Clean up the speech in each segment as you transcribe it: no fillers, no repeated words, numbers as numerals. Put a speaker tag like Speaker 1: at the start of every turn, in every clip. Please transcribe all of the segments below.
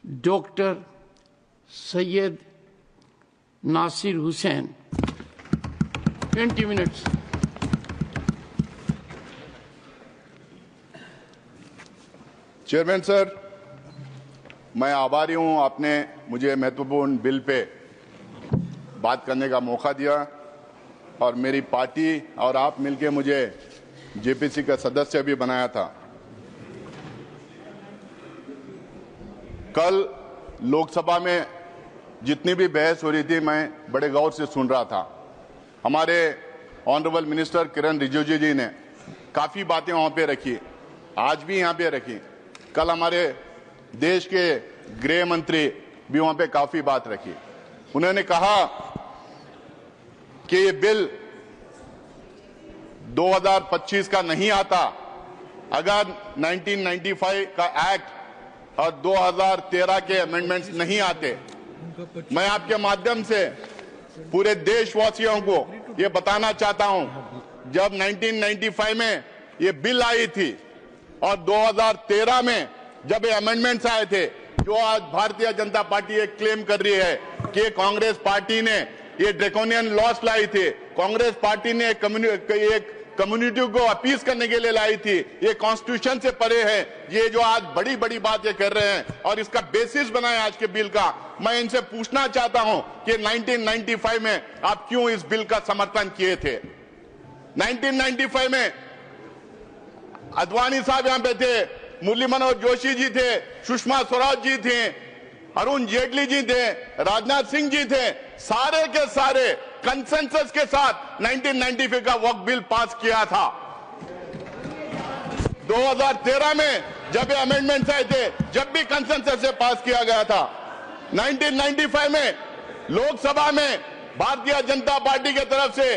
Speaker 1: Doctor Syed Nasir Hussain 20 minutes.
Speaker 2: Chairman sir, मैं आभारी हूं, आपने मुझे महत्वपूर्ण बिल पे बात करने का मौका दिया और मेरी पार्टी और आप मिलके मुझे जेपीसी का सदस्य भी बनाया था। कल लोकसभा में जितनी भी बहस हो रही थी मैं बड़े गौर से सुन रहा था। हमारे ऑनरेबल मिनिस्टर किरण रिजिजू जी ने काफ़ी बातें वहाँ पे रखी, आज भी यहाँ पे रखी। कल हमारे देश के गृह मंत्री भी वहाँ पे काफ़ी बात रखी। उन्होंने कहा कि ये बिल 2025 का नहीं आता अगर 1995 का एक्ट और 2013 के अमेंडमेंट्स नहीं आते। मैं आपके माध्यम से पूरे देशवासियों को ये बताना चाहता हूं, जब 1995 में ये बिल आई थी और 2013 में जब ये अमेंडमेंट्स आए थे, जो आज भारतीय जनता पार्टी ये क्लेम कर रही है कि कांग्रेस पार्टी ने ये ड्रैकोनियन लॉस लाई थी, कांग्रेस पार्टी ने एक कम्युनिटी को अपीज करने के लिए लाई थी, ये कॉन्स्टिट्यूशन से परे है। ये जो आज बड़ी बड़ी बात ये कर रहे हैं और इसका बेसिस बनाए आज के बिल का, मैं इनसे पूछना चाहता हूं कि 1995 में आप क्यों इस बिल का समर्थन किए थे? 1995 में अडवाणी साहब यहां पे थे, मुरली मनोहर जोशी जी थे, सुषमा स्वराज जी थे, अरुण जेटली जी थे, राजनाथ सिंह जी थे, सारे के सारे कंसेंसस के साथ 1995 का वक्फ बिल पास किया था। 2013 में जब ये अमेंडमेंट्स आए थे, जब भी कंसेंसस से पास किया गया था। 1995 में लोकसभा में भारतीय जनता पार्टी की तरफ से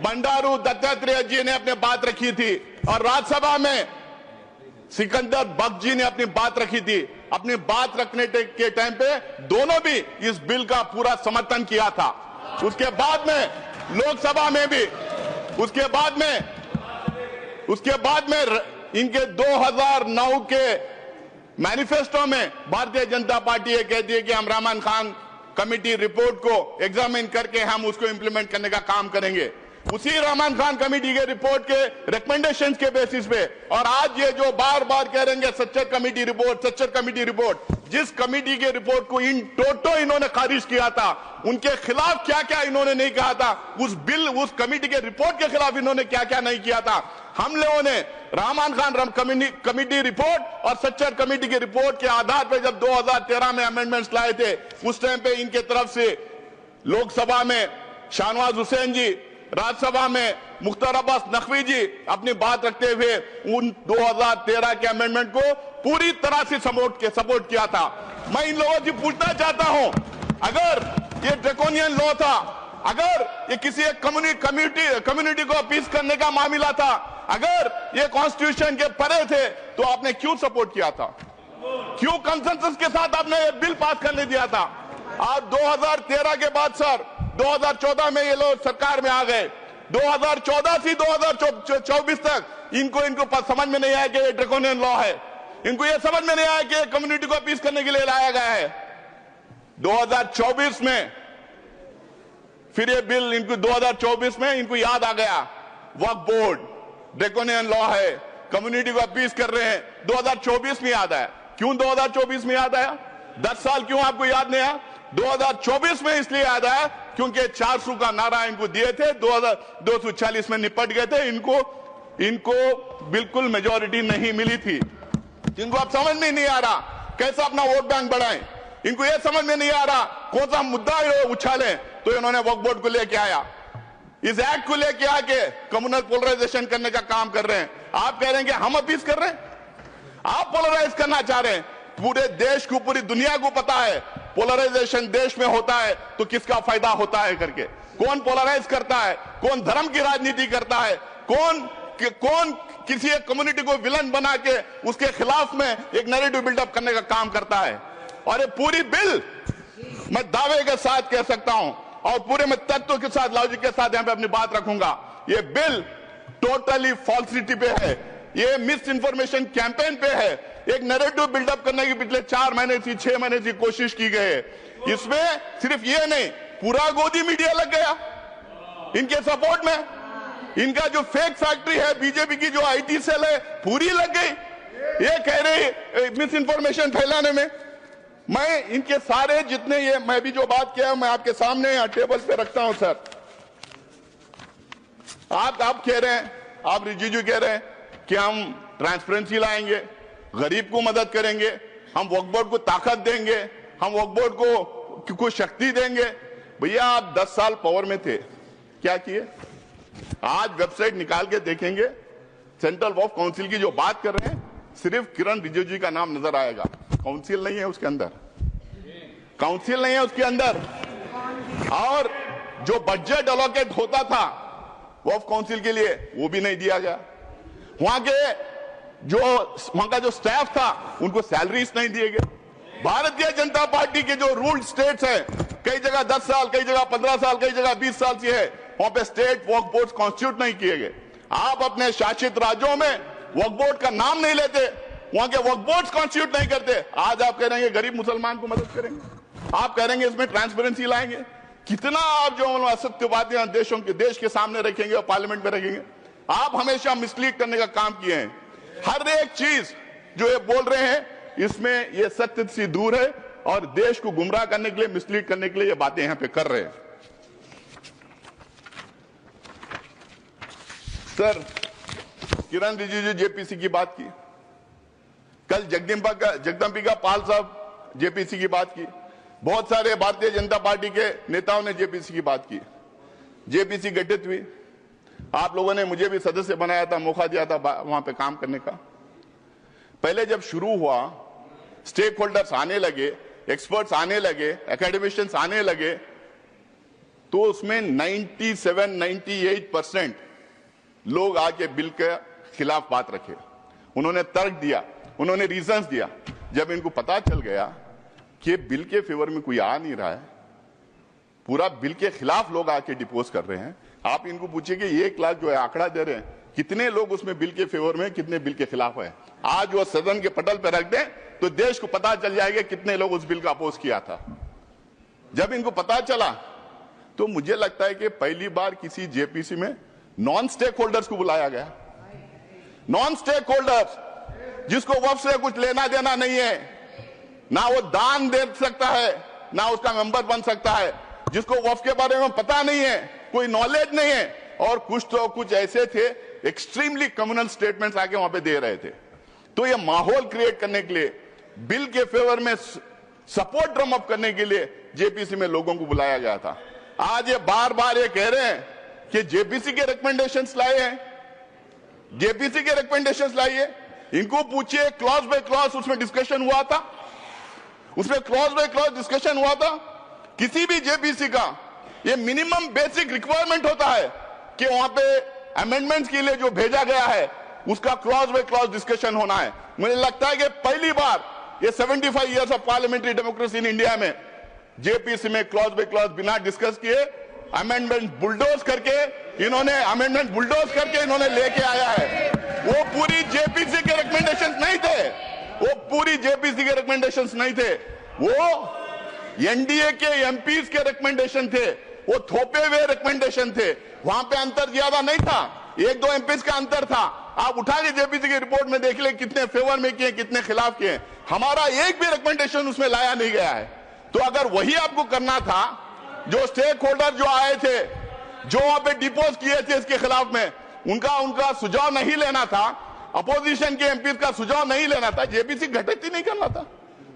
Speaker 2: बंडारू दत्तात्रेय जी ने अपनी बात रखी थी और राज्यसभा में सिकंदर बख्श जी ने अपनी बात रखी थी। अपनी बात रखने के टाइम पे दोनों भी इस बिल का पूरा समर्थन किया था। उसके बाद में लोकसभा में भी उसके बाद में इनके 2009 के मैनिफेस्टो में भारतीय जनता पार्टी ये कहती है कि हम रहमान खान कमेटी रिपोर्ट को एग्जामिन करके हम उसको इंप्लीमेंट करने का काम करेंगे। उसी रहमान खान कमेटी के रिपोर्ट के रिकमेंडेशंस के बेसिस पे, और आज ये जो बार बार कह रहे हैं सच्चर कमेटी रिपोर्ट, जिस कमेटी के रिपोर्ट को इन टोटो इन्होंने खारिज किया था, उनके खिलाफ क्या क्या इन्होंने नहीं कहा था, उस कमेटी के रिपोर्ट के खिलाफ इन्होंने क्या क्या नहीं किया था। हम लोगों ने रहमान खान कमेटी रिपोर्ट और सच्चर कमेटी की रिपोर्ट के आधार पर जब 2013 में अमेंडमेंट्स लाए थे, उस टाइम पे इनके तरफ से लोकसभा में शाहनवाज हुसैन जी, राज्यसभा में मुख्तार अब्बास नकवी जी अपनी बात रखते हुए उन 2013 के अमेंडमेंट को पूरी तरह से सपोर्ट किया था। मैं इन लोगों से पूछना चाहता हूं, अगर ये ड्रैकोनियन लॉ था, अगर ये किसी एक कम्युनिटी को अपीज करने का मामला था, अगर ये कॉन्स्टिट्यूशन के परे थे, तो आपने क्यों सपोर्ट किया था? क्यों कंसेंसस के साथ आपने ये बिल पास करने दिया था? आप 2013 के बाद सर 2014 में ये लोग सरकार में आ गए। 2014 से 2024 तक इनको समझ में नहीं आया कि ये ड्रैकोनियन लॉ है। इनको ये समझ में नहीं आया कि कम्युनिटी को अपीज करने के लिए लाया गया है। 2024 में फिर ये बिल इनको 2024 में इनको याद आ गया, वक्फ बोर्ड ड्रैकोनियन लॉ है, कम्युनिटी को अपीज कर रहे हैं। 2024 में याद आया। क्यों 2024 में याद आया? 10 साल क्यों आपको याद नहीं आया? 2024 में इसलिए याद आया क्योंकि 400 का नारा इनको दिए थे, 240 में निपट गए थे। इनको बिल्कुल मेजॉरिटी नहीं मिली थी। इनको अब समझ में नहीं आ रहा कैसे अपना वोट बैंक बढ़ाएं। इनको यह समझ में नहीं आ रहा कौन सा मुद्दा उछालें, तो इन्होंने वक्फ बोर्ड को लेके आया, इस एक्ट को लेके आके कम्युनल पोलराइजेशन करने का काम कर रहे हैं। आप कह रहे हैं कि हम अपीज कर रहे हैं, आप पोलराइज करना चाह रहे हैं। पूरे देश को, पूरी दुनिया को पता है पोलराइजेशन देश में होता है तो किसका फायदा होता है करके। कौन पोलराइज करता है, कौन धर्म की राजनीति करता है, कौन किसी एक कम्युनिटी को विलन बना के उसके खिलाफ में एक नैरेटिव बिल्डअप करने का काम करता है। और ये पूरी बिल मैं दावे के साथ कह सकता हूं और पूरे में तत्व के साथ, लॉजिक के साथ यहां पे अपनी बात रखूंगा, ये बिल टोटली फॉल्सिटी पे है, ये मिस इन्फॉर्मेशन कैंपेन पे है। एक नैरेटिव बिल्डअप करने की पिछले 4 महीने से 6 महीने से कोशिश की गई है। इसमें सिर्फ ये नहीं, पूरा गोदी मीडिया लग गया इनके सपोर्ट में। इनका जो फेक फैक्ट्री है, बीजेपी की जो आईटी सेल है, पूरी लग गई ये कह रहे मिस इंफॉर्मेशन फैलाने में। मैं इनके सारे जितने ये मैं भी जो बात किया मैं आपके सामने यहाँ टेबल पे रखता हूं सर। आप कह रहे हैं, आप रिजिजू कह रहे हैं कि हम ट्रांसपेरेंसी लाएंगे, गरीब को मदद करेंगे, हम वक्फ बोर्ड को ताकत देंगे, हम वक्फ बोर्ड को कुछ शक्ति देंगे। भैया आप 10 साल पावर में थे, क्या किए? आज वेबसाइट निकाल के देखेंगे, सेंट्रल वक्फ काउंसिल की जो बात कर रहे हैं, सिर्फ किरण रिजिजू का नाम नजर आएगा। काउंसिल नहीं है उसके अंदर, काउंसिल नहीं है उसके अंदर। और जो बजट अलोकेट होता था वक्फ काउंसिल के लिए, वो भी नहीं दिया गया। वहां का जो स्टाफ था उनको सैलरीज नहीं दिए गए। भारतीय जनता पार्टी के जो रूल्ड स्टेट्स हैं, कई जगह 10 साल, कई जगह 15 साल, कई जगह 20 साल से है, वहां पे स्टेट वक्फ बोर्ड कॉन्स्टिट्यूट नहीं किए गए। आप अपने शासित राज्यों में वक्फ बोर्ड का नाम नहीं लेते, वहां के वक्फ बोर्ड कॉन्स्टिट्यूट नहीं करते। आज आप कह रहे हैं गरीब मुसलमान को मदद करेंगे, आप कह रहे हैं इसमें ट्रांसपेरेंसी लाएंगे। कितना आप जो असत्यवादी देश के सामने रखेंगे और पार्लियामेंट में रखेंगे। आप हमेशा मिसलीड करने का काम किए हैं। हर एक चीज जो ये बोल रहे हैं इसमें ये सत्य से दूर है और देश को गुमराह करने के लिए, मिसलीड करने के लिए ये बातें यहां पे कर रहे हैं। सर, किरण रिजिजू जेपीसी की बात की, कल जगदम्बिका पाल साहब जेपीसी की बात की, बहुत सारे भारतीय जनता पार्टी के नेताओं ने जेपीसी की बात की। जेपीसी गठित हुई, आप लोगों ने मुझे भी सदस्य बनाया था, मौका दिया था वहां पे काम करने का। पहले जब शुरू हुआ, स्टेक होल्डर्स आने लगे, एक्सपर्ट्स आने लगे, एकेडमिशियंस आने लगे, तो उसमें 97-98% लोग आके बिल के खिलाफ बात रखे। उन्होंने तर्क दिया, उन्होंने रीजंस दिया। जब इनको पता चल गया कि बिल के फेवर में कोई आ नहीं रहा है, पूरा बिल के खिलाफ लोग आके डिपोज कर रहे हैं, आप इनको पूछिए कि 1 लाख जो है आंकड़ा दे रहे हैं, कितने लोग उसमें बिल के फेवर में, कितने बिल के खिलाफ है। आज वो सदन के पटल पर रख दें तो देश को पता चल जाएगा कितने लोग उस बिल का अपोज किया था। जब इनको पता चला तो मुझे लगता है कि पहली बार किसी जेपीसी में नॉन स्टेक होल्डर्स को बुलाया गया। नॉन स्टेक होल्डर्स जिसको वक्फ से कुछ लेना देना नहीं है, ना वो दान दे सकता है, ना उसका मेंबर बन सकता है, जिसको वक्फ के बारे में पता नहीं है, कोई नॉलेज नहीं है, और कुछ ऐसे थे एक्सट्रीमली कम्युनल स्टेटमेंट्स आके वहां पे दे रहे थे। तो ये माहौल क्रिएट करने के लिए, बिल के फेवर में सपोर्ट ड्रम अप करने के लिए जेपीसी में लोगों को बुलाया गया था। आज ये बार बार ये कह रहे हैं कि जेपीसी के रिकमेंडेशंस लाए हैं, जेपीसी के रिकमेंडेशंस लाइए। इनको पूछिए क्लॉज बाय क्लॉज उसमें डिस्कशन हुआ था, उसमें क्लॉज बाय क्लॉज डिस्कशन हुआ था। किसी भी जेपीसी का ये मिनिमम बेसिक रिक्वायरमेंट होता है कि वहां पे अमेंडमेंट्स के लिए जो भेजा गया है उसका क्लॉज बाय क्लॉज डिस्कशन होना है। मुझे लगता है कि पहली बार ये 75 years of parliamentary democracy in India में जेपीसी में क्लॉज बाय क्लॉज बिना डिस्कस किए अमेंडमेंट बुलडोज करके इन्होंने लेके आया है। वो पूरी जेपीसी के रिकमेंडेशंस नहीं थे, वो पूरी जेपीसी के रिकमेंडेशंस नहीं थे, वो एनडीए के एमपीज के रिकमेंडेशन थे, वो थोपे हुए रिकमेंडेशन थे। वहां पे अंतर ज्यादा नहीं था, 1-2 एमपीज का अंतर था। आप उठा के जेपीसी की रिपोर्ट में देख ले कितने फेवर में किए, कितने खिलाफ किए। हमारा एक भी रिकमेंडेशन उसमें लाया नहीं गया है। तो अगर वही आपको करना था, जो स्टेक होल्डर जो आए थे, जो वहां पे डिपोज किए थे इसके खिलाफ में, उनका सुझाव नहीं लेना था, अपोजिशन के एमपी का सुझाव नहीं लेना था, जेपीसी गठित ही नहीं करना था।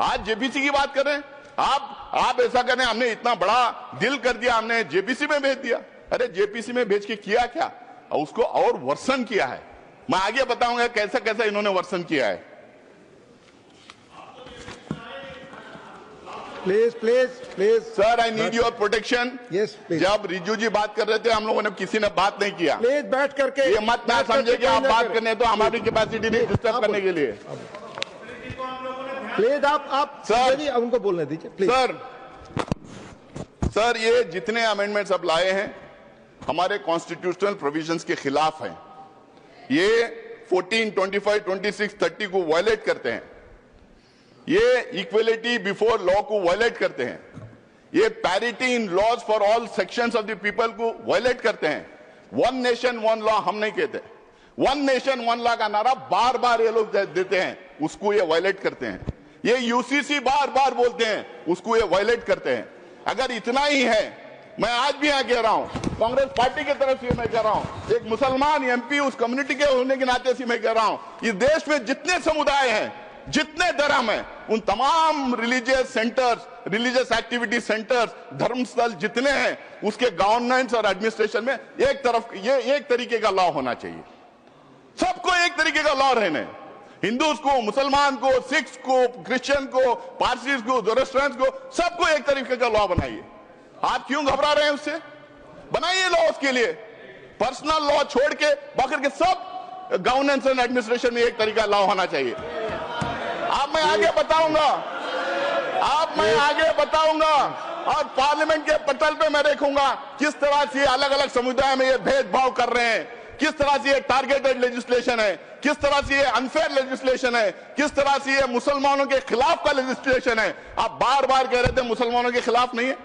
Speaker 2: आज जेपीसी की बात कर रहे हैं आप ऐसा कर रहे हैं, हमने इतना बड़ा दिल कर दिया, हमने जेपीसी में भेज दिया। अरे जेपीसी में भेज के किया क्या, उसको और वर्सन किया है। मैं आगे बताऊंगा कैसा कैसा इन्होंने वर्सन किया है।
Speaker 3: Please
Speaker 2: sir, I need your protection.
Speaker 3: Yes please.
Speaker 2: जब रिजू जी बात कर रहे थे, हम लोगों ने किसी ने बात नहीं किया।
Speaker 3: प्लीज बैठ करके,
Speaker 2: ये मत ना समझे कि आप बात करने तो हमारी कैपेसिटी नहीं डिस्टर्ब करने के लिए।
Speaker 3: प्लीज आप
Speaker 2: सर
Speaker 3: उनको बोलने दीजिए प्लीज।
Speaker 2: सर ये जितने अमेंडमेंट्स अब लाए हैं हमारे कॉन्स्टिट्यूशनल प्रोविजंस के खिलाफ हैं। ये 14, 25, 26, 30 को वायलेट करते हैं। ये इक्वलिटी बिफोर लॉ को वायलेट करते हैं, ये parity in laws for all sections of the people को वायलेट करते हैं। वन नेशन वन लॉ हम नहीं कहते, वन नेशन वन लॉ का नारा बार बार ये लोग देते हैं, उसको ये वायलेट करते हैं। ये यूसीसी बार बार बोलते हैं, उसको ये वायलेट करते हैं। अगर इतना ही है, मैं आज भी यहां कह रहा हूं, कांग्रेस पार्टी की तरफ से मैं कह रहा हूं, एक मुसलमान एमपी उस कम्युनिटी के होने के नाते से मैं कह रहा हूं, इस देश में जितने समुदाय हैं, जितने धर्म हैं, उन तमाम religious centres, religious activity centres, धर्मस्थल जितने हैं, उसके गवर्नेंस और एडमिनिस्ट्रेशन में एक तरफ ये एक तरीके का लॉ होना चाहिए। सबको एक तरीके का लॉ रहने, हिंदूज को, मुसलमान को, सिख्स को, क्रिश्चियन को, पारसीज को, जोरस्ट्रियंस को, सबको एक तरीके का लॉ बनाइए। आप क्यों घबरा रहे हैं उससे? बनाइए लॉ उसके लिए, पर्सनल लॉ छोड़ के बाकी के सब गवर्नेंस एंड एडमिनिस्ट्रेशन में एक तरीका लॉ होना चाहिए। आप मैं आगे बताऊंगा और पार्लियामेंट के पटल पे मैं देखूंगा किस तरह से अलग अलग समुदाय में ये भेदभाव कर रहे हैं, किस तरह से ये टारगेटेड लेजिस्लेशन है, किस तरह से ये अनफेयर लेजिस्लेशन है, किस तरह से ये मुसलमानों के खिलाफ का लेजिस्लेशन है। आप बार बार कह रहे थे मुसलमानों के खिलाफ नहीं है।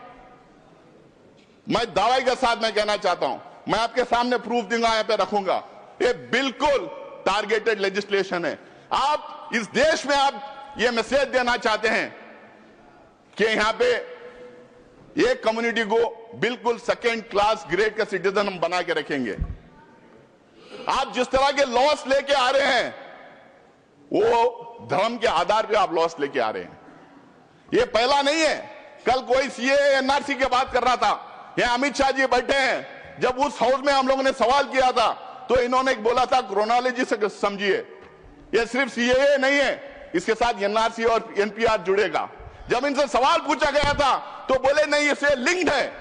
Speaker 2: मैं दावे के साथ मैं कहना चाहता हूं, मैं आपके सामने प्रूफ दूंगा, यहां पे रखूंगा, ये बिल्कुल टारगेटेड लेजिस्लेशन है। आप इस देश में आप ये मैसेज देना चाहते हैं कि यहां पे एक कम्युनिटी को बिल्कुल सेकेंड क्लास ग्रेड का सिटीजन हम बना के रखेंगे। आप जिस तरह के लॉस लेके आ रहे हैं, वो धर्म के आधार पे आप लॉस लेके आ रहे हैं। ये पहला नहीं है। कल कोई सीएए एनआरसी की बात कर रहा था, ये अमित शाह जी बैठे हैं, जब उस हाउस में हम लोगों ने सवाल किया था तो इन्होंने बोला था क्रोनोलॉजी से समझिए, ये सिर्फ सीएए नहीं है, इसके साथ एनआरसी और एनपीआर जुड़ेगा। जब इनसे सवाल पूछा गया था तो बोले नहीं, इससे लिंक्ड है।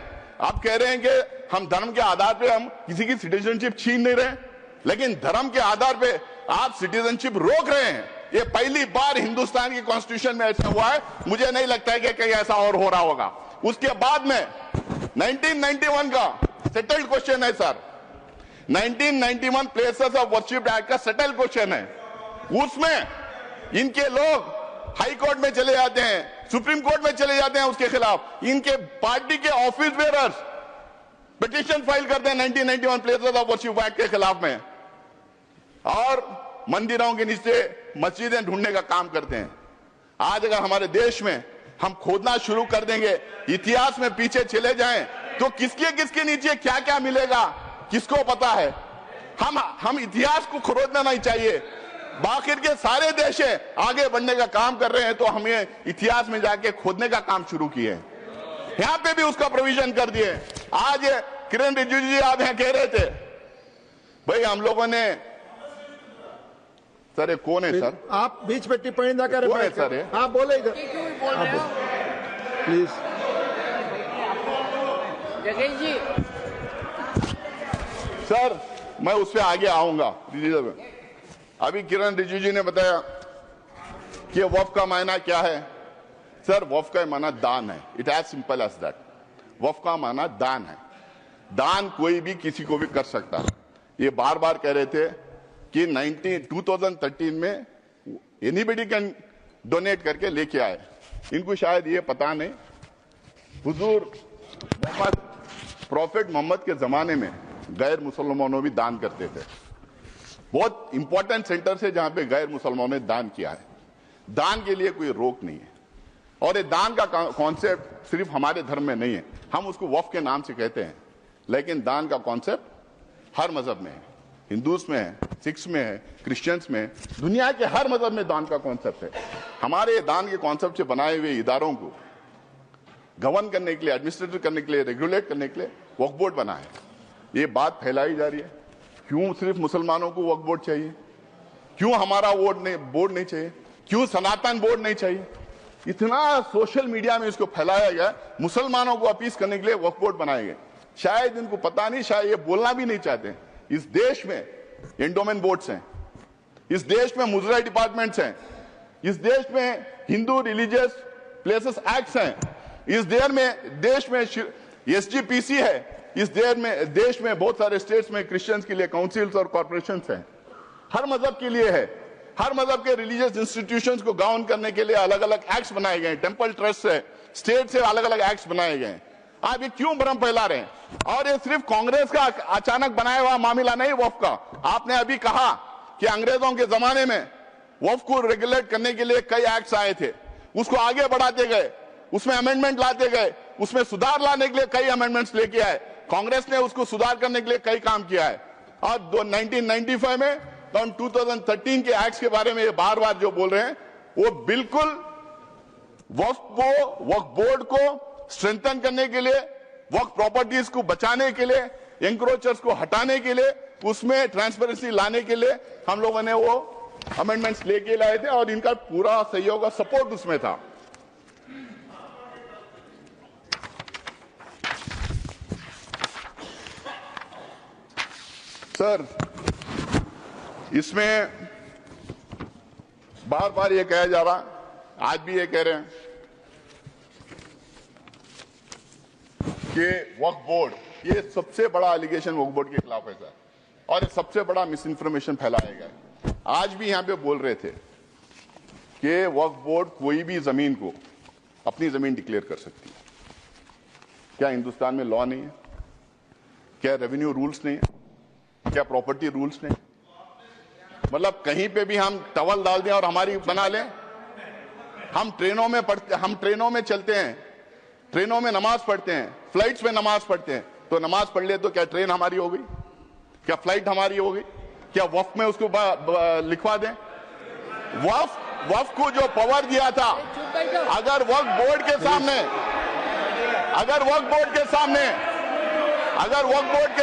Speaker 2: आप कह रहे हैं कि हम धर्म के आधार पे हम किसी की सिटीजनशिप छीन नहीं रहे, लेकिन धर्म के आधार पे आप सिटीजनशिप रोक रहे हैं। ये पहली बार हिंदुस्तान की कॉन्स्टिट्यूशन में ऐसा हुआ है। मुझे नहीं लगता है कि कहीं ऐसा और हो रहा होगा। उसके बाद में 1991 का सेटल्ड क्वेश्चन है sir, 1991 places of worship act का सेटल्ड क्वेश्चन है। उसमें इनके लोग हाई कोर्ट में चले जाते हैं, सुप्रीम कोर्ट में चले जाते हैं, उसके खिलाफ इनके पार्टी के ऑफिस बेयरर्स पिटीशन फाइल करते हैं 1991 प्लेसेस ऑफ वर्शिप एक्ट के खिलाफ में, और मंदिरों के नीचे मस्जिदें ढूंढने का काम करते हैं। आज अगर हमारे देश में हम खोदना शुरू कर देंगे, इतिहास में पीछे चले जाएं, तो किसके नीचे क्या क्या मिलेगा किसको पता है। हम इतिहास को खोदना नहीं चाहिए। बाकी के सारे देश आगे बढ़ने का काम कर रहे हैं, तो हमें इतिहास में जाके खोदने का काम शुरू किए हैं। यहां पे भी उसका प्रोविजन कर दिए। आज किरण रिजिजू जी आप यहां कह रहे थे, भाई हम लोगों ने, सर ये कौन है सर?
Speaker 3: आप बीच में टिप्पणी ना करें।
Speaker 2: कौन है सर ये?
Speaker 3: आप बोले इधर प्लीज।
Speaker 1: जगेश जी,
Speaker 2: सर मैं उस पर आगे आऊंगा। अभी किरण रिजिजू जी ने बताया कि वफ का मायना क्या है। सर वफ का माना दान है, it as simple as that. वफ का माना दान है। दान कोई भी किसी को भी कर सकता है। ये बार बार कह रहे थे कि 2013 में एनीबडी कैन डोनेट करके लेके आए। इनको शायद ये पता नहीं, हुजूर मोहम्मद, प्रॉफिट मोहम्मद के जमाने में गैर मुसलमानों भी दान करते थे। बहुत इंपॉर्टेंट सेंटर से जहां पे गैर मुसलमानों ने दान किया है। दान के लिए कोई रोक नहीं है, और ये दान का कॉन्सेप्ट सिर्फ हमारे धर्म में नहीं है। हम उसको वफ के नाम से कहते हैं, लेकिन दान का कॉन्सेप्ट हर मजहब में है। हिंदूज में है, सिख्स में है, क्रिश्चियंस में, दुनिया के हर मजहब में दान का कॉन्सेप्ट है। हमारे दान के कॉन्सेप्ट से बनाए हुए इदारों को गवर्न करने के लिए, एडमिनिस्ट्रेट करने के लिए, रेगुलेट करने के लिए वक्फ बोर्ड बना है। ये बात फैलाई जा रही है, क्यों सिर्फ मुसलमानों को वक्फ बोर्ड चाहिए, क्यों हमारा बोर्ड नहीं चाहिए, क्यों सनातन बोर्ड नहीं चाहिए। इतना सोशल मीडिया में इसको फैलाया गया, मुसलमानों को अपील करने के लिए वक्फ बोर्ड बनाए गए। शायद इनको पता नहीं, शायद ये बोलना भी नहीं चाहते। इस देश में एंडोमेंट बोर्ड्स हैं, इस देश में मुजरा डिपार्टमेंट्स हैं, इस देश में हिंदू रिलीजियस प्लेसेस एक्ट्स हैं, इस देश में एसजीपीसी है, इस देश में बहुत सारे स्टेट्स में क्रिश्चियंस के लिए काउंसिल्स और कॉर्पोरेशंस हैं, हर मजहब के लिए है। हर मजहब के रिलीजियस इंस्टीट्यूशंस को गाउन करने के लिए अलग अलग एक्ट्स बनाए गए, टेंपल ट्रस्ट से, स्टेट से अलग अलग एक्ट्स बनाए गए। आप ये क्यों भ्रम फैला रहे हैं? और ये सिर्फ कांग्रेस का अचानक बनाया हुआ मामला नहीं वक्फ का। आपने अभी कहा कि अंग्रेजों के जमाने में वक्फ को रेगुलेट करने के लिए कई एक्ट्स आए थे, उसको आगे बढ़ाते गए, उसमें अमेंडमेंट लाते गए, उसमें सुधार लाने के लिए कई अमेंडमेंट्स लेके आए। कांग्रेस ने उसको सुधार करने के लिए कई काम किया है। और 1995 में 2013 के एक्ट्स के बारे में ये बार बार जो बोल रहे हैं, वो बिल्कुल वक्फ बोर्ड को स्ट्रेंथन करने के लिए, वक्फ प्रॉपर्टीज को बचाने के लिए, एंक्रोचर्स को हटाने के लिए, उसमें ट्रांसपेरेंसी लाने के लिए हम लोगों ने वो अमेंडमेंट्स लेके लाए थे और इनका पूरा सहयोग और सपोर्ट उसमें था। सर, इसमें बार बार ये कहा जा रहा, आज भी ये कह रहे हैं कि वक्फ बोर्ड, ये सबसे बड़ा एलिगेशन वक्फ बोर्ड के खिलाफ है सर, और ये सबसे बड़ा मिस इन्फॉर्मेशन फैलाया गया। आज भी यहां पे बोल रहे थे कि वक्फ बोर्ड कोई भी जमीन को अपनी जमीन डिक्लेयर कर सकती है। क्या हिंदुस्तान में लॉ नहीं है? क्या रेवेन्यू रूल्स नहीं है? क्या प्रॉपर्टी रूल्स नहीं? मतलब कहीं पे भी हम टवल डाल दें और हमारी बना लें? हम ट्रेनों में पढ़ते, हम ट्रेनों में चलते हैं, ट्रेनों में नमाज पढ़ते हैं, फ्लाइट्स में नमाज पढ़ते हैं, तो नमाज पढ़ ले तो क्या ट्रेन हमारी हो गई? क्या फ्लाइट हमारी हो गई? क्या वक्फ में उसको लिखवा दें? वक्फ को जो पावर दिया था, अगर वक्फ बोर्ड के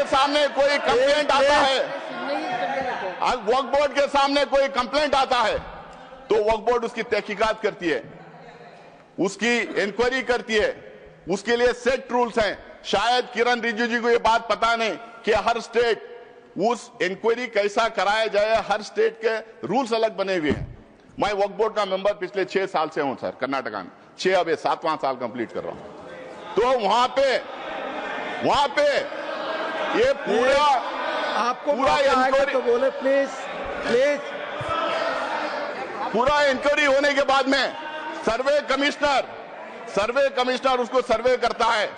Speaker 2: सामने कोई कंप्लेंट आता है, वक्फ बोर्ड के सामने कोई कंप्लेंट आता है, तो वक्फ बोर्ड उसकी तहकीकात करती है, उसकी इंक्वायरी करती है, उसके लिए सेट रूल्स हैं। शायद किरण रिजिजू जी को ये बात पता नहीं कि हर स्टेट उस इंक्वायरी कैसा कराया जाए, हर स्टेट के रूल्स अलग बने हुए हैं। मैं वक्फ बोर्ड का मेंबर पिछले 6 साल से हूं सर, कर्नाटका में 6, अब 7वां साल कंप्लीट कर रहा हूं। तो वहां पे ये पूरा इंक्वायरी
Speaker 3: तो बोले प्लीज।
Speaker 2: पूरा इंक्वायरी होने के बाद में सर्वे कमिश्नर उसको सर्वे करता है,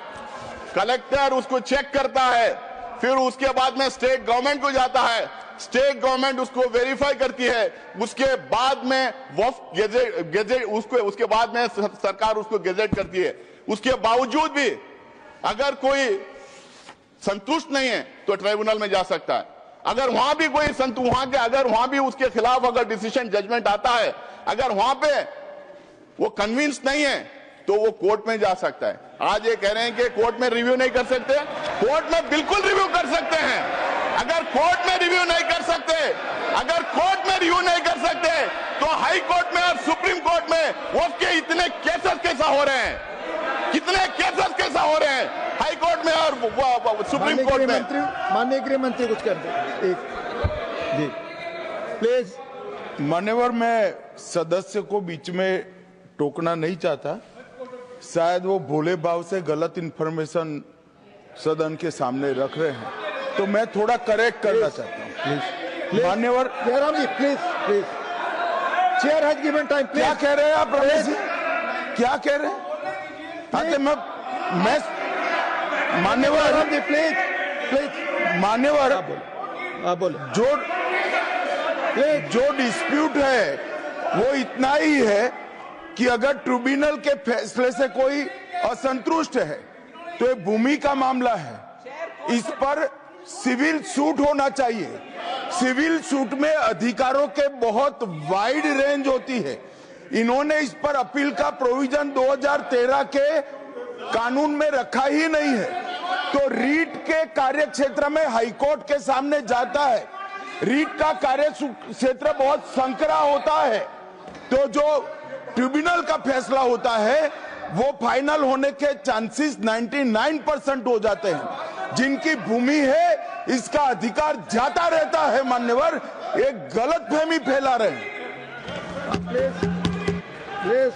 Speaker 2: कलेक्टर उसको चेक करता है, फिर उसके बाद में स्टेट गवर्नमेंट को जाता है, स्टेट गवर्नमेंट उसको वेरीफाई करती है, उसके बाद में वक्फ गेजेट उसके बाद में सरकार उसको गेजेट करती है। उसके बावजूद भी अगर कोई संतुष्ट नहीं है तो ट्राइब्यूनल में जा सकता है। अगर वहां भी कोई अगर वहां भी उसके खिलाफ अगर डिसीजन जजमेंट आता है, अगर वहां पे वो कन्विंस नहीं है तो वो कोर्ट में जा सकता है। आज ये कह रहे हैं कि कोर्ट में रिव्यू नहीं कर सकते, कोर्ट में बिल्कुल रिव्यू कर सकते हैं। अगर कोर्ट में रिव्यू नहीं कर सकते तो हाई कोर्ट में और सुप्रीम कोर्ट में वक्फ के इतने केसेस कैसा हो रहे हैं, हाई कोर्ट में और सुप्रीम कोर्ट में।
Speaker 3: माननीय गृह मंत्री कुछ कर दे जी प्लीज।
Speaker 4: मान्यवर, मैं सदस्य को बीच में टोकना नहीं चाहता, शायद वो भोले भाव से गलत इंफॉर्मेशन सदन के सामने रख रहे हैं, तो मैं थोड़ा करेक्ट करना चाहता हूँ। मान्यवर
Speaker 3: Jairam ji please, chair has given time.
Speaker 4: क्या कह रहे हैं आप रमेश जी? क्या कह रहे हैं? मैं मान्यवर
Speaker 3: जी प्लीज
Speaker 4: मान्यवर,
Speaker 3: आप बोले।
Speaker 4: जो डिस्प्यूट है वो इतना ही है कि अगर ट्रिब्यूनल के फैसले से कोई असंतुष्ट है तो ये भूमि का मामला है, इस पर सिविल सूट होना चाहिए। सिविल सूट में अधिकारों के बहुत वाइड रेंज होती है। इन्होंने इस पर अपील का प्रोविजन 2013 के कानून में रखा ही नहीं है, तो रीट के कार्य क्षेत्र में हाईकोर्ट के सामने जाता है। रीट का कार्य क्षेत्र बहुत संकरा होता है, तो जो ट्रिब्यूनल का फैसला होता है वो फाइनल होने के चांसेस 99% हो जाते हैं। जिनकी भूमि है इसका अधिकार जाता रहता है। मान्यवर, एक गलत फहमी फैला रहे हैं।
Speaker 3: यस,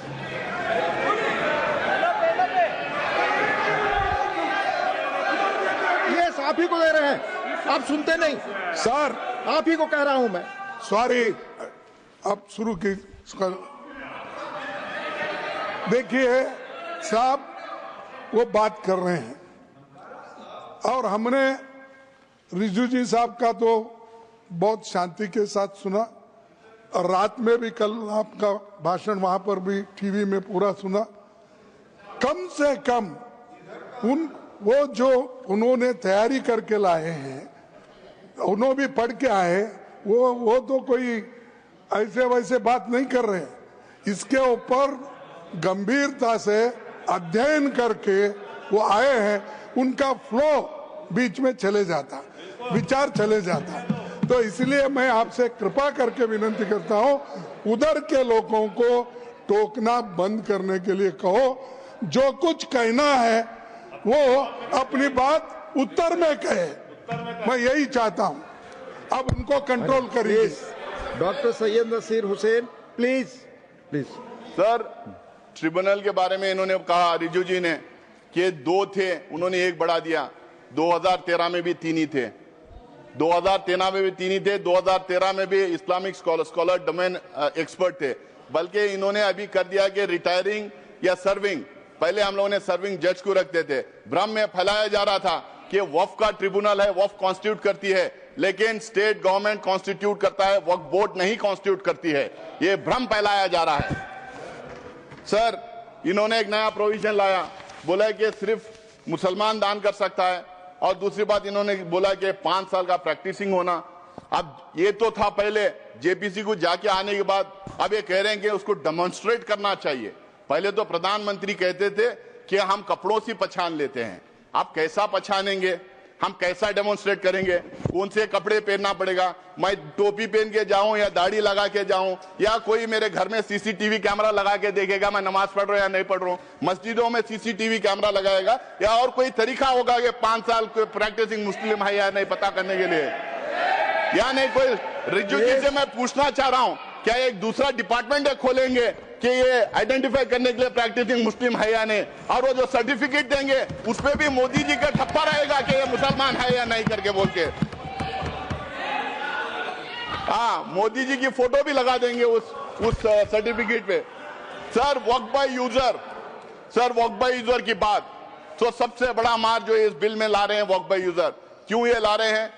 Speaker 3: आप ही को दे रहे हैं, आप सुनते नहीं
Speaker 4: सर।
Speaker 3: आप ही को कह रहा हूं मैं।
Speaker 4: सॉरी,
Speaker 5: अब शुरू की। देखिए साहब, वो बात कर रहे हैं और हमने रिजू जी साहब का तो बहुत शांति के साथ सुना और रात में भी कल आपका भाषण वहां पर भी टीवी में पूरा सुना। कम से कम वो जो उन्होंने तैयारी करके लाए हैं, उन्होंने भी पढ़ के आए, वो तो कोई ऐसे वैसे बात नहीं कर रहे हैं। इसके ऊपर गंभीरता से अध्ययन करके वो आए हैं, उनका फ्लो बीच में चले जाता, विचार चले जाता। तो इसलिए मैं आपसे कृपा करके विनती करता हूं, उधर के लोगों को टोकना बंद करने के लिए कहो। जो कुछ कहना है वो अपनी बात उत्तर में कहे, मैं यही चाहता हूं। अब उनको कंट्रोल करिए।
Speaker 3: Doctor Syed Naseer Hussain, please please.
Speaker 2: Sir, tribunal के बारे में इन्होंने कहा, रिजू जी ने, कि 2 थे, उन्होंने 1 बढ़ा दिया। 2013 में भी 3 ही थे, 2013 में भी 3 ही थे, 2013 में भी इस्लामिक स्कॉलर डोमेन एक्सपर्ट थे। बल्कि इन्होंने अभी कर दिया कि रिटायरिंग या सर्विंग, पहले हम लोगों ने सर्विंग जज को रखते थे। भ्रम में फैलाया जा रहा था कि वक्फ का ट्रिब्यूनल है, वक्फ कॉन्स्टिट्यूट करती है, लेकिन स्टेट गवर्नमेंट कॉन्स्टिट्यूट करता है, वक्फ बोर्ड नहीं कॉन्स्टिट्यूट करती है। ये भ्रम फैलाया जा रहा है। सर, इन्होंने एक नया प्रोविजन लाया, बोला कि सिर्फ मुसलमान दान कर सकता है, और दूसरी बात इन्होंने बोला कि 5 साल का प्रैक्टिसिंग होना। अब ये तो था पहले, जेपीसी को जाके आने के बाद अब ये कह रहे हैं कि उसको डेमोन्स्ट्रेट करना चाहिए। पहले तो प्रधानमंत्री कहते थे कि हम कपड़ों से पहचान लेते हैं, आप कैसा पहचानेंगे, हम कैसा डेमोन्स्ट्रेट करेंगे, कौन से कपड़े पहनना पड़ेगा, मैं टोपी पहन के जाऊं या दाढ़ी लगा के जाऊं, या कोई मेरे घर में सीसीटीवी कैमरा लगा के देखेगा मैं नमाज पढ़ रहा हूं या नहीं पढ़ रहा हूं, मस्जिदों में सीसीटीवी कैमरा लगाएगा, या और कोई तरीका होगा कि 5 साल प्रैक्टिसिंग मुस्लिम है या नहीं पता करने के लिए, या नहीं कोई। रिजू जी से मैं पूछना चाह रहा हूं, क्या एक दूसरा डिपार्टमेंट खोलेंगे कि ये आइडेंटिफाई करने के लिए प्रैक्टिसिंग मुस्लिम है या नहीं, और वो जो सर्टिफिकेट देंगे उस पे भी मोदी जी का ठप्पा रहेगा कि ये मुसलमान है या नहीं करके बोल के। हाँ, मोदी जी की फोटो भी लगा देंगे उस सर्टिफिकेट पे। Sir, Waqf by user, sir Waqf by user की बात, तो सबसे बड़ा मार जो इस बिल में ला रहे हैं वक्फ बाय यूजर, क्यों ये ला रहे हैं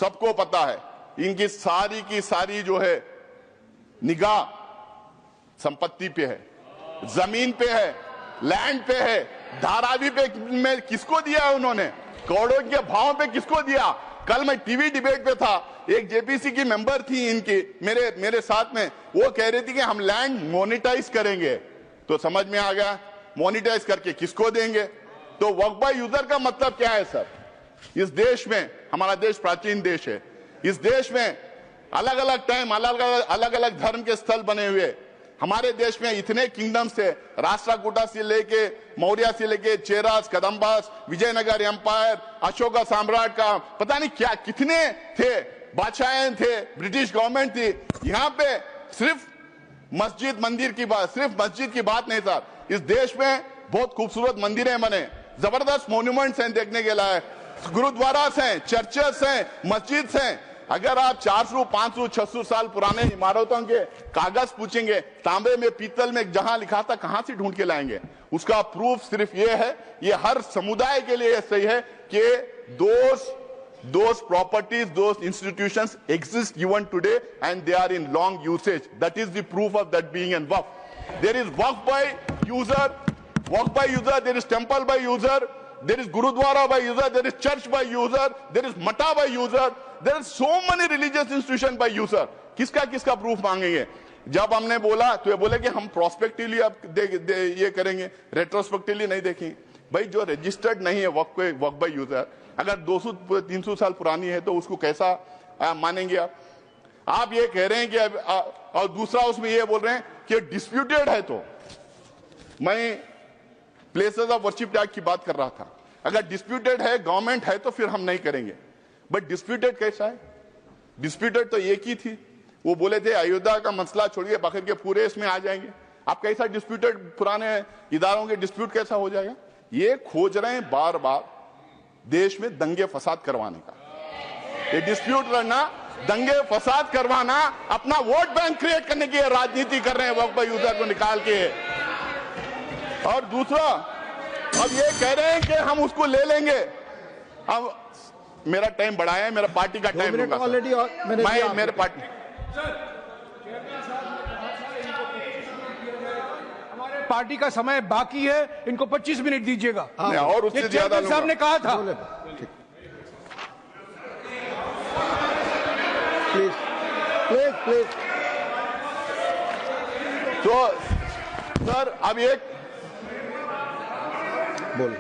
Speaker 2: सबको पता है। इनकी सारी की सारी जो है निगाह संपत्ति पे है, जमीन पे है, लैंड पे है, धारावी पे में किसको दिया है उन्होंने, करोड़ों के भाव पे किसको दिया। कल मैं टीवी डिबेट पे था, एक जेपीसी की मेंबर थी इनकी मेरे साथ में, वो कह रही थी कि हम लैंड मोनेटाइज करेंगे। तो समझ में आ गया, मोनेटाइज करके किसको देंगे। तो वक्फ बाय यूजर का मतलब क्या है सर। इस देश में, हमारा देश प्राचीन देश है, इस देश में अलग अलग टाइम अलग अलग धर्म के स्थल बने हुए, हमारे देश में इतने किंगडम्स थे, राष्ट्रकूटा से लेके मौर्य से लेके चेरास, कदम्बास, विजयनगर एम्पायर, अशोका सम्राट का पता नहीं क्या कितने थे, बादशाहें थे, ब्रिटिश गवर्नमेंट थी। यहाँ पे सिर्फ मस्जिद मंदिर की बात, सिर्फ मस्जिद की बात नहीं सर, इस देश में बहुत खूबसूरत मंदिरें बने, जबरदस्त मॉन्यूमेंट्स हैं देखने के लायक, गुरुद्वारास हैं, चर्चेस हैं, मस्जिद हैं। अगर आप 400, 500, 600 साल पुराने इमारतों के कागज पूछेंगे, तांबे में, पीतल में जहां लिखा था, कहां से ढूंढ के लाएंगे। उसका प्रूफ सिर्फ ये है, ये हर समुदाय के लिए सही है कि those properties, those institutions exist even today and they are in long usage. That is the proof of that being in waqf. There is waqf by user, there is temple by user, there is gurudwara by user, there is church by user, there is mata by user, there are so many religious institutions by user. किसका proof मांगेंगे। जब हमने बोला तो ये बोले कि हम प्रोस्पेक्टिवली अब ये करेंगे, रेट्रोस्पेक्टिवली नहीं देखेंगे। भाई जो रजिस्टर्ड नहीं है वक्फ बाय यूजर, अगर 200-300 साल पुरानी है तो उसको कैसा मानेंगे आप ये कह रहे हैं कि और दूसरा उसमें ये बोल रहे हैं कि डिस्प्यूटेड है। तो मैं प्लेसेस ऑफ वर्शिप टैग की बात कर रहा था, अगर डिस्प्यूटेड है, गवर्नमेंट है, तो फिर हम नहीं करेंगे। बट डिस्प्यूटेड कैसा है, डिस्प्यूटेड तो एक ही थी, वो बोले थे अयोध्या का मसला छोड़िए बाकी के पूरे इसमें आ जाएंगे। आप कैसा डिस्प्यूटेड, पुराने इदारों के डिस्प्यूट कैसा हो जाएगा। ये खोज रहे हैं बार बार देश में दंगे फसाद करवाने का, ये डिस्प्यूट लड़ना दंगे फसाद करवाना, अपना वोट बैंक क्रिएट करने की राजनीति कर रहे हैं वक्फ यूजर को निकाल के। और दूसरा, अब ये कह रहे हैं कि हम उसको ले लेंगे। अब मेरा टाइम बढ़ाया है, मेरा पार्टी का टाइम लूंगा
Speaker 3: ऑलरेडी
Speaker 2: मैं मेरे पार्टी
Speaker 6: पार्टी का समय बाकी है, इनको 25 मिनट दीजिएगा।
Speaker 2: और उससे ज्यादा
Speaker 6: साहब ने कहा था।
Speaker 3: Please please please.
Speaker 2: तो सर अब एक
Speaker 3: बोल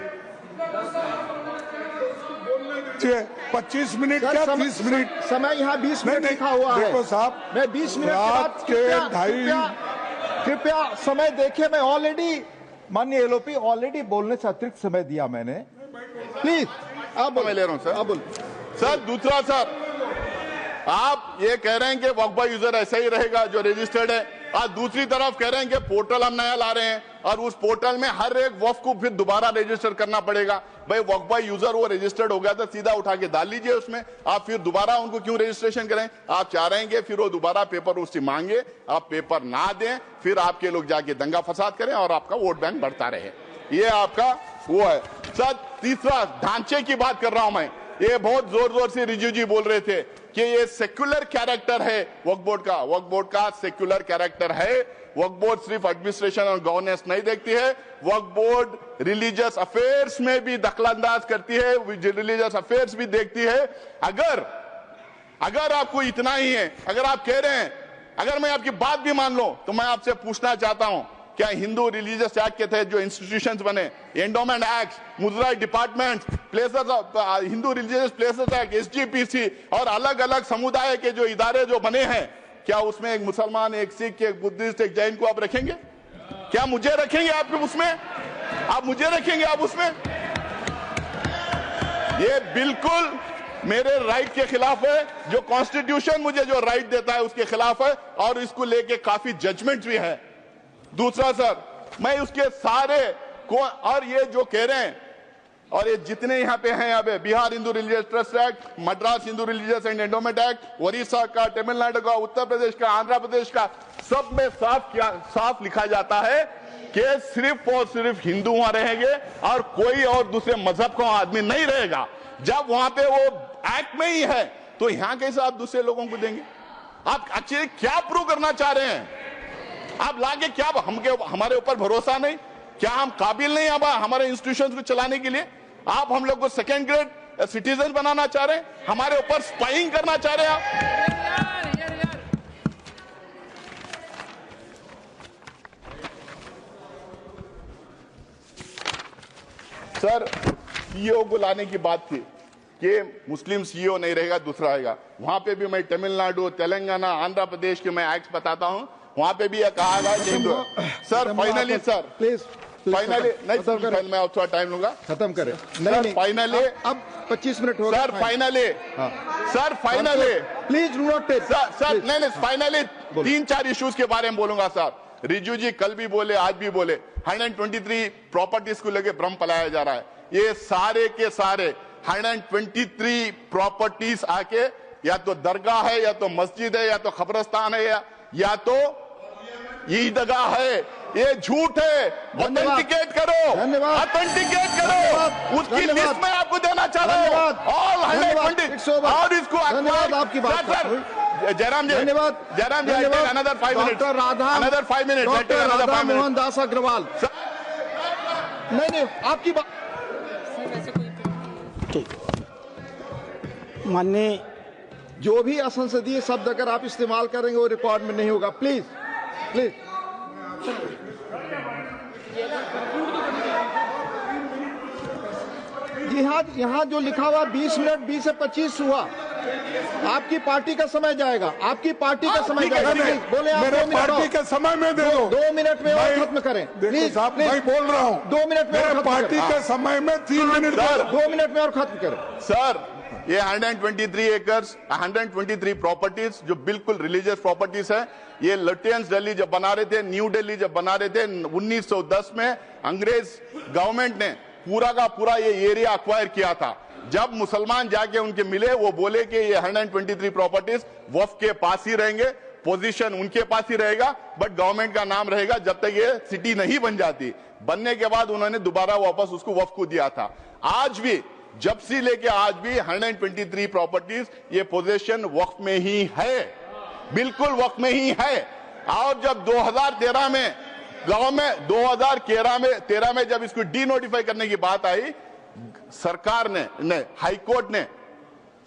Speaker 5: 25 मिनट क्या 30 मिनट?
Speaker 3: समय यहाँ 20 मिनट लिखा हुआ है।
Speaker 5: देखो साहब,
Speaker 3: मैं 20 मिनट के
Speaker 5: रात
Speaker 3: बाद
Speaker 5: के
Speaker 3: कृपया समय देखिए। मैं ऑलरेडी माननीय एलओपी ऑलरेडी बोलने से अतिरिक्त समय दिया मैंने। प्लीज आप
Speaker 2: मैं ले रहा हूं सर।
Speaker 3: आप बोल
Speaker 2: सर दूसरा, सर आप ये कह रहे हैं कि वक्फ यूजर ऐसा ही रहेगा जो रजिस्टर्ड है, और दूसरी तरफ कह रहे हैं कि पोर्टल हम नया ला रहे हैं और उस पोर्टल में हर एक वक्फ को फिर दोबारा रजिस्टर करना पड़ेगा। भाई वक्फ यूजर वो रजिस्टर्ड हो गया था, सीधा उठा के डाल लीजिए उसमें, आप फिर दोबारा उनको क्यों रजिस्ट्रेशन करें? आप चाह रहे हैं कि फिर वो दोबारा पेपर उससे मांगे, आप पेपर ना दें, फिर आपके लोग जाके दंगा फसाद करें और आपका वोट बैंक बढ़ता रहे। ये आपका वो है। सर तीसरा, ढांचे की बात कर रहा हूं मैं। ये बहुत जोर जोर से रिजू जी बोल रहे थे कि ये सेक्युलर कैरेक्टर है वक्फ बोर्ड का। वक्फ बोर्ड का सेक्युलर कैरेक्टर है। वक्फ बोर्ड सिर्फ एडमिनिस्ट्रेशन और गवर्नेंस नहीं देखती है, वक्फ बोर्ड रिलीजियस अफेयर्स में भी दखलंदाज करती है, रिलीजियस अफेयर्स भी देखती है। अगर आपको इतना ही है, अगर आप कह रहे हैं, अगर मैं आपकी बात भी मान लो, तो मैं आपसे पूछना चाहता हूं, क्या हिंदू रिलीजियस एक्ट के तहत जो इंस्टीट्यूशंस बने, एंडोमेंट एक्ट, मुजराई department, places of Hindu religious places act, SGPC और अलग अलग समुदाय के जो इदारे जो बने हैं, क्या उसमें एक मुसलमान, एक सिख, एक बुद्धिस्ट, एक जैन को आप रखेंगे? क्या मुझे रखेंगे आप उसमें? आप मुझे रखेंगे आप उसमें? ये बिल्कुल मेरे राइट के खिलाफ है। जो कॉन्स्टिट्यूशन मुझे जो राइट देता है उसके खिलाफ है, और इसको लेके काफी जजमेंट भी है। दूसरा सर, मैं उसके सारे को, और ये जो कह रहे हैं, और ये जितने यहाँ पे हैं, यहाँ पे Bihar Hindu religious trust act, Madras Hindu religious and endowment act, Orissa का, तमिलनाडु का, उत्तर प्रदेश का, आंध्र प्रदेश का, सब में साफ लिखा जाता है कि सिर्फ और सिर्फ हिंदू वहां रहेंगे और कोई और दूसरे मजहब का आदमी नहीं रहेगा। जब वहां पे वो एक्ट में ही है, तो यहाँ कैसे आप दूसरे लोगों को देंगे? आप एक्चुअली क्या प्रूव करना चाह रहे हैं? आप लाके क्या हमारे ऊपर भरोसा नहीं? क्या हम काबिल नहीं अब हमारे इंस्टीट्यूशंस को चलाने के लिए? आप हम लोग को सेकेंड ग्रेड सिटीजन बनाना चाह रहे हैं? हमारे ऊपर स्पाइंग करना चाह रहे हैं आप? सर सीईओ को लाने की बात थी कि मुस्लिम सीईओ नहीं रहेगा, दूसरा आएगा। वहां पे भी मैं तमिलनाडु, तेलंगाना, आंध्र प्रदेश के मैं एक्ट बताता हूं, वहां पे भी यह कहा गया कि sir finally, sir
Speaker 3: please
Speaker 2: finally नहीं, मैं थोड़ा टाइम लूंगा,
Speaker 3: खत्म करें।
Speaker 2: नहीं फाइनली
Speaker 3: अब 25 मिनट हो गए
Speaker 2: sir. Finally sir, finally
Speaker 3: please do not take
Speaker 2: sir, नहीं फाइनली 3-4 इश्यूज के बारे में बोलूंगा सर। रिजू जी कल भी बोले, आज भी बोले, 123 प्रॉपर्टीज को लेके भ्रम फैलाया जा रहा है। ये सारे के सारे 123 प्रॉपर्टीज आके या तो दरगाह है, या तो मस्जिद है, या तो कब्रिस्तान है, या तो ईदगाह है। ये झूठ है। ऑथेंटिकेट करो, ऑथेंटिकेट करो, उसकी लिस्ट में आपको देना चाह रहे हो। ऑल 120 और इसको
Speaker 3: आपकी बात
Speaker 2: Jairam ji, Jairam ji, another 5 minute, another 5 minute,
Speaker 3: Radha Mohan Das Agrawal. नहीं आपकी बात माननीय, जो भी असंसदीय शब्द अगर आप इस्तेमाल करेंगे वो रिकॉर्ड में नहीं होगा। प्लीज प्लीज यहाँ जो लिखा हुआ 20 मिनट 20 से 25 हुआ, आपकी पार्टी का समय जाएगा, आपकी पार्टी का समय जाएगा। बोले आप
Speaker 5: मेरे पार्टी के समय में दे दो,
Speaker 3: 2 मिनट में और खत्म करें प्लीज।
Speaker 5: मैं बोल रहा हूँ
Speaker 3: 2 मिनट में और
Speaker 5: पार्टी के समय में 3 मिनट,
Speaker 3: 2 मिनट में और खत्म करें
Speaker 2: सर। ये 123 एकर्स, 123 प्रॉपर्टीज जो बिल्कुल रिलीजियस प्रॉपर्टीज है। ये लुटियंस दिल्ली जब बना रहे थे, न्यू दिल्ली जब बना रहे थे 1910 में, अंग्रेज गवर्नमेंट ने पूरा का पूरा ये एरिया अक्वायर किया था। जब मुसलमान जाके उनके मिले, वो बोले कि ये 123 प्रॉपर्टीज वक्फ के पास ही रहेंगे, पोजीशन उनके पास ही रहेगा, बट गवर्नमेंट का नाम रहेगा जब तक ये सिटी नहीं बन जाती। बनने के बाद उन्होंने दोबारा वापस उसको वक्फ को दिया था। आज भी, जब से लेके आज भी 123 प्रॉपर्टीज ये पोजीशन वक्फ में ही है, बिल्कुल वक्फ में ही है। और जब 2013 में गवर्नमेंट 2013 में जब इसको डी नोटिफाई करने की बात आई, सरकार ने हाई कोर्ट ने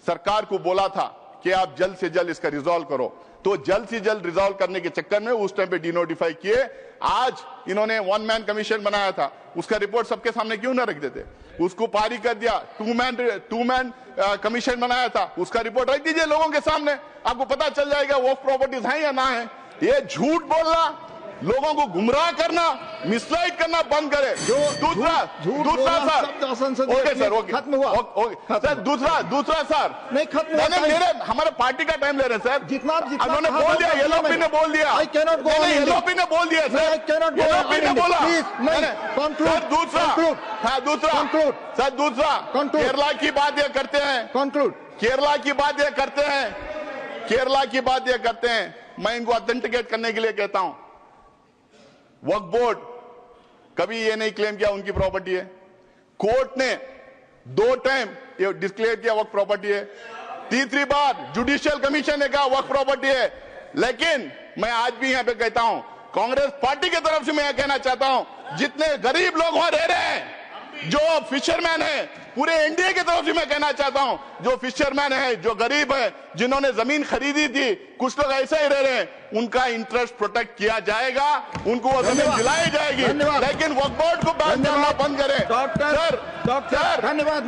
Speaker 2: सरकार को बोला था कि आप जल्द से जल्द इसका रिजॉल्व करो, तो जल्द से जल्द रिजॉल्व करने के चक्कर में उस टाइम पे डी नोटिफाई किए। आज इन्होंने 1 मैन कमीशन बनाया था, उसका रिपोर्ट सबके सामने क्यों ना रख देते, उसको पारी कर दिया। 2 मैन कमीशन बनाया था, उसका रिपोर्ट रख दीजिए लोगों के सामने, आपको पता चल जाएगा वो प्रॉपर्टीज हैं या ना है। ये झूठ बोलना, लोगों को गुमराह करना, मिसलाइड करना बंद करें। दूसरा सर, ओके सर, ओके
Speaker 3: खत्म हुआ,
Speaker 2: सर। दूसरा सर,
Speaker 3: नहीं खत्म हुआ,
Speaker 2: मेरे हमारे पार्टी का टाइम ले रहे हैं सर।
Speaker 3: जितना
Speaker 2: उन्होंने बोल दिया, येलोपी ने बोल दिया, येलोपी ने बोल दिया सर, येलोपी ने बोला। दूसरा केरला की बात ये करते हैं, केरला की बात ये करते हैं, केरला की बात ये करते हैं। मैं इनको ऑथेंटिकेट करने के लिए कहता हूं, वक्फ बोर्ड कभी ये नहीं क्लेम किया उनकी प्रॉपर्टी है। कोर्ट ने 2 टाइम ये डिक्लेयर किया वक्फ प्रॉपर्टी है, तीसरी बार जुडिशियल कमीशन ने कहा वक्फ प्रॉपर्टी है। लेकिन मैं आज भी यहां पे कहता हूं, कांग्रेस पार्टी की तरफ से मैं यह कहना चाहता हूं, जितने गरीब लोग वहां रह रहे हैं, जो फिशरमैन है, पूरे इंडिया की तरफ से मैं कहना चाहता हूं, जो फिशरमैन है, जो गरीब है, जिन्होंने जमीन खरीदी थी, कुछ लोग ऐसे ही रह रहे हैं, उनका इंटरेस्ट प्रोटेक्ट किया जाएगा, उनको वो जमीन दिलाई जाएगी। लेकिन वक्फ बोर्ड को बात करना बंद करें।
Speaker 3: डॉक्टर, धन्यवाद।